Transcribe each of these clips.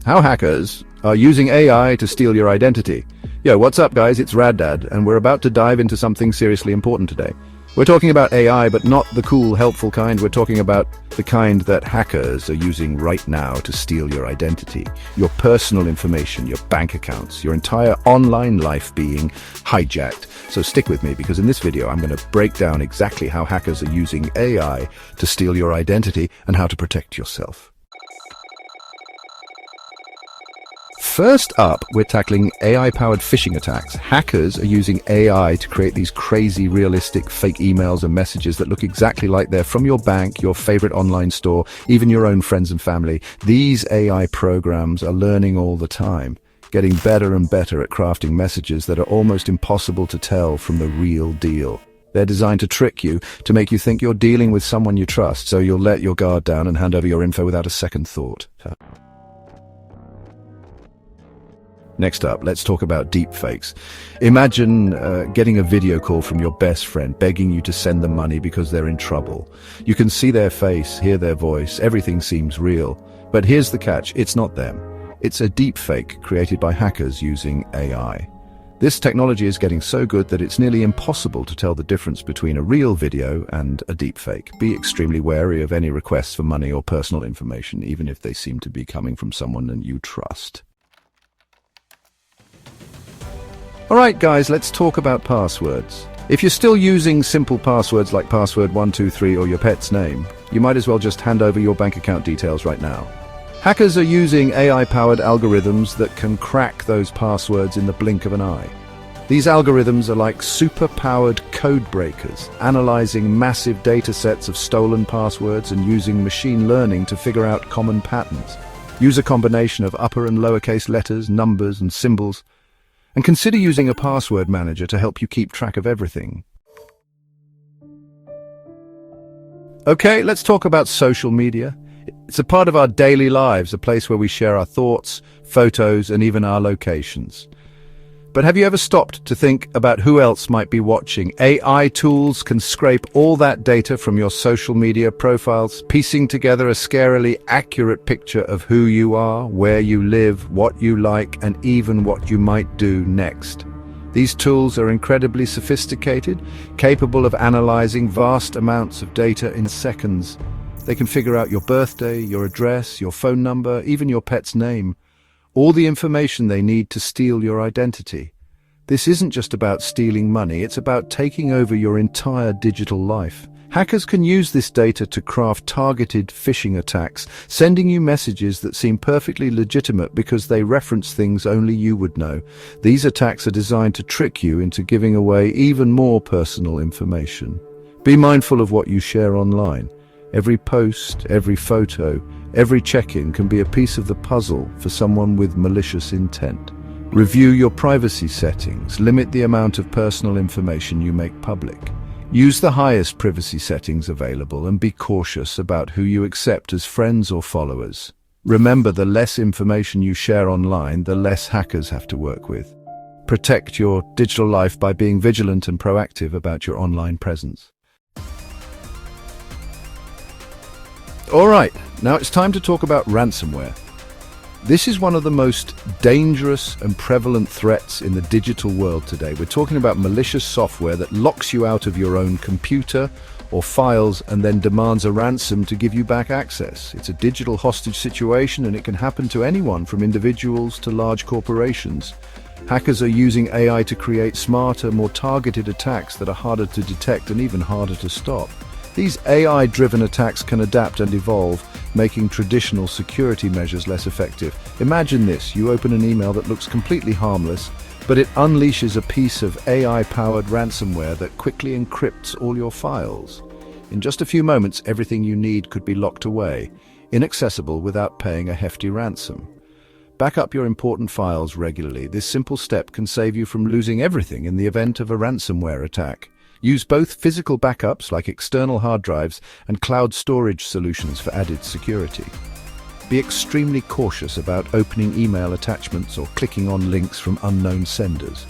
How hackers are using AI to steal your identity. Yo, what's up guys, it's Raddad, and we're about to dive into something seriously important today. We're talking about AI, but not the cool, helpful kind. We're talking about the kind that hackers are using right now to steal your identity, your personal information, your bank accounts, your entire online life being hijacked. So stick with me, because in this video, I'm going to break down exactly how hackers are using AI to steal your identity and how to protect yourself. First up, we're tackling AI-powered phishing attacks. Hackers are using AI to create these crazy, realistic fake emails and messages that look exactly like they're from your bank, your favorite online store, even your own friends and family. These AI programs are learning all the time, getting better and better at crafting messages that are almost impossible to tell from the real deal. They're designed to trick you, to make you think you're dealing with someone you trust, so you'll let your guard down and hand over your info without a second thought. Next up, let's talk about deepfakes. Imagine getting a video call from your best friend begging you to send them money because they're in trouble. You can see their face, hear their voice, everything seems real. But here's the catch, it's not them. It's a deepfake created by hackers using AI. This technology is getting so good that it's nearly impossible to tell the difference between a real video and a deepfake. Be extremely wary of any requests for money or personal information, even if they seem to be coming from someone that you trust. Alright guys, let's talk about passwords. If you're still using simple passwords like password 123 or your pet's name, you might as well just hand over your bank account details right now. Hackers are using AI-powered algorithms that can crack those passwords in the blink of an eye. These algorithms are like super-powered code breakers, analyzing massive data sets of stolen passwords and using machine learning to figure out common patterns. Use a combination of upper and lowercase letters, numbers, and symbols. And consider using a password manager to help you keep track of everything. Okay, let's talk about social media. It's a part of our daily lives, a place where we share our thoughts, photos, and even our locations. But have you ever stopped to think about who else might be watching? AI tools can scrape all that data from your social media profiles, piecing together a scarily accurate picture of who you are, where you live, what you like, and even what you might do next. These tools are incredibly sophisticated, capable of analyzing vast amounts of data in seconds. They can figure out your birthday, your address, your phone number, even your pet's name. All the information they need to steal your identity. This isn't just about stealing money, it's about taking over your entire digital life. Hackers can use this data to craft targeted phishing attacks, sending you messages that seem perfectly legitimate because they reference things only you would know. These attacks are designed to trick you into giving away even more personal information. Be mindful of what you share online. Every post, every photo, every check-in can be a piece of the puzzle for someone with malicious intent. Review your privacy settings. Limit the amount of personal information you make public. Use the highest privacy settings available and be cautious about who you accept as friends or followers. Remember, the less information you share online, the less hackers have to work with. Protect your digital life by being vigilant and proactive about your online presence. Alright, now it's time to talk about ransomware. This is one of the most dangerous and prevalent threats in the digital world today. We're talking about malicious software that locks you out of your own computer or files and then demands a ransom to give you back access. It's a digital hostage situation, and it can happen to anyone from individuals to large corporations. Hackers are using AI to create smarter, more targeted attacks that are harder to detect and even harder to stop. These AI-driven attacks can adapt and evolve, making traditional security measures less effective. Imagine this: you open an email that looks completely harmless, but it unleashes a piece of AI-powered ransomware that quickly encrypts all your files. In just a few moments, everything you need could be locked away, inaccessible without paying a hefty ransom. Back up your important files regularly. This simple step can save you from losing everything in the event of a ransomware attack. Use both physical backups like external hard drives and cloud storage solutions for added security. Be extremely cautious about opening email attachments or clicking on links from unknown senders.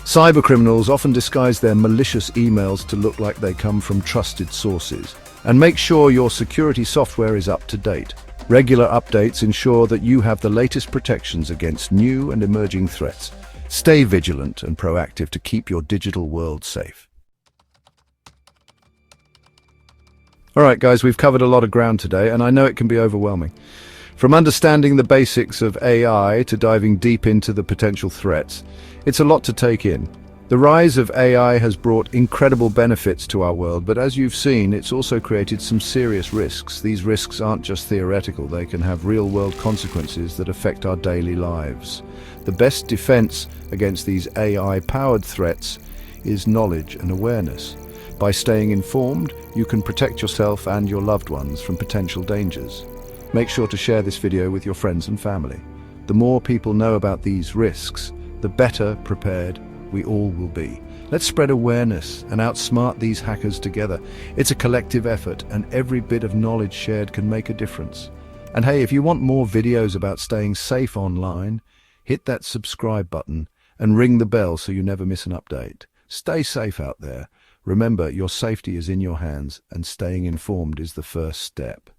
Cybercriminals often disguise their malicious emails to look like they come from trusted sources. And make sure your security software is up to date. Regular updates ensure that you have the latest protections against new and emerging threats. Stay vigilant and proactive to keep your digital world safe. All right, guys, we've covered a lot of ground today, and I know it can be overwhelming. From understanding the basics of AI to diving deep into the potential threats, it's a lot to take in. The rise of AI has brought incredible benefits to our world, but as you've seen, it's also created some serious risks. These risks aren't just theoretical, they can have real-world consequences that affect our daily lives. The best defense against these AI-powered threats is knowledge and awareness. By staying informed, you can protect yourself and your loved ones from potential dangers. Make sure to share this video with your friends and family. The more people know about these risks, the better prepared we all will be. Let's spread awareness and outsmart these hackers together. It's a collective effort, and every bit of knowledge shared can make a difference. And hey, if you want more videos about staying safe online, hit that subscribe button and ring the bell so you never miss an update. Stay safe out there. Remember, your safety is in your hands, and staying informed is the first step.